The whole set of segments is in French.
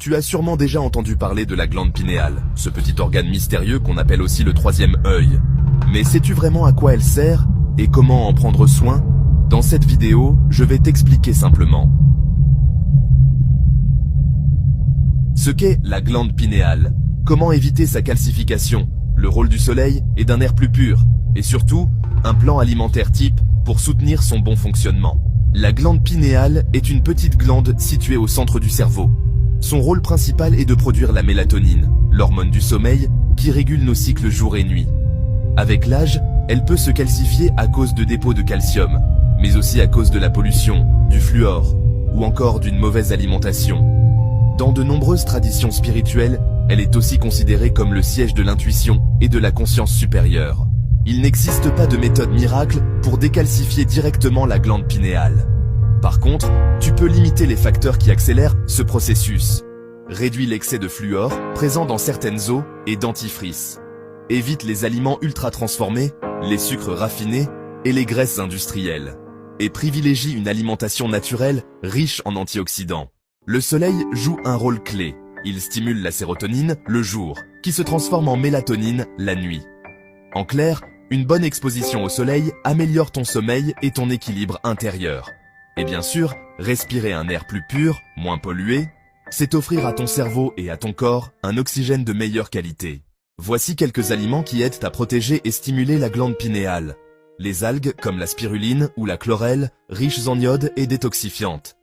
Tu as sûrement déjà entendu parler de la glande pinéale, ce petit organe mystérieux qu'on appelle aussi le troisième œil. Mais sais-tu vraiment à quoi elle sert et comment en prendre soin? Dans cette vidéo, je vais t'expliquer simplement. Ce qu'est la glande pinéale, comment éviter sa calcification, le rôle du soleil et d'un air plus pur, et surtout, un plan alimentaire type pour soutenir son bon fonctionnement. La glande pinéale est une petite glande située au centre du cerveau. Son rôle principal est de produire la mélatonine, l'hormone du sommeil qui régule nos cycles jour et nuit. Avec l'âge, elle peut se calcifier à cause de dépôts de calcium, mais aussi à cause de la pollution, du fluor, ou encore d'une mauvaise alimentation. Dans de nombreuses traditions spirituelles, elle est aussi considérée comme le siège de l'intuition et de la conscience supérieure. Il n'existe pas de méthode miracle pour décalcifier directement la glande pinéale. Par contre, tu peux limiter les facteurs qui accélèrent ce processus. Réduis l'excès de fluor présent dans certaines eaux et dentifrice. Évite les aliments ultra transformés, les sucres raffinés et les graisses industrielles. Et privilégie une alimentation naturelle riche en antioxydants. Le soleil joue un rôle clé. Il stimule la sérotonine le jour, qui se transforme en mélatonine la nuit. En clair, une bonne exposition au soleil améliore ton sommeil et ton équilibre intérieur. Et bien sûr, respirer un air plus pur, moins pollué, c'est offrir à ton cerveau et à ton corps un oxygène de meilleure qualité. Voici quelques aliments qui aident à protéger et stimuler la glande pinéale. Les algues comme la spiruline ou la chlorelle, riches en iode et détoxifiantes.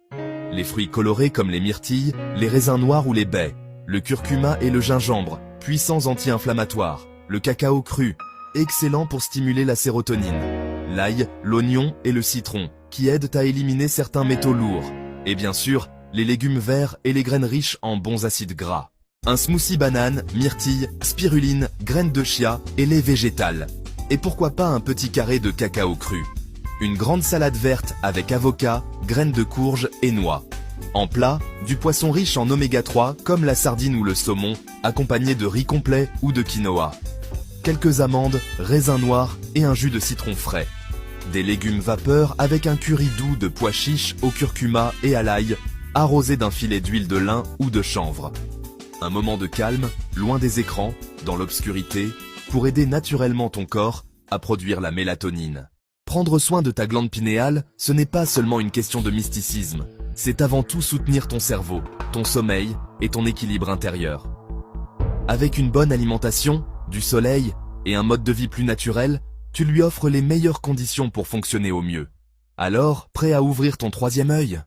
Les fruits colorés comme les myrtilles, les raisins noirs ou les baies. Le curcuma et le gingembre, puissants anti-inflammatoires. Le cacao cru, excellent pour stimuler la sérotonine. L'ail, l'oignon et le citron, qui aident à éliminer certains métaux lourds. Et bien sûr, les légumes verts et les graines riches en bons acides gras. Un smoothie banane, myrtille, spiruline, graines de chia et lait végétal. Et pourquoi pas un petit carré de cacao cru. Une grande salade verte avec avocat, graines de courge et noix. En plat, du poisson riche en oméga 3 comme la sardine ou le saumon, accompagné de riz complet ou de quinoa. Quelques amandes, raisins noirs et un jus de citron frais. Des légumes vapeur avec un curry doux de pois chiches au curcuma et à l'ail, arrosé d'un filet d'huile de lin ou de chanvre. Un moment de calme, loin des écrans, dans l'obscurité, pour aider naturellement ton corps à produire la mélatonine. Prendre soin de ta glande pinéale, ce n'est pas seulement une question de mysticisme, c'est avant tout soutenir ton cerveau, ton sommeil et ton équilibre intérieur. Avec une bonne alimentation, du soleil et un mode de vie plus naturel, tu lui offres les meilleures conditions pour fonctionner au mieux. Alors, prêt à ouvrir ton troisième œil ?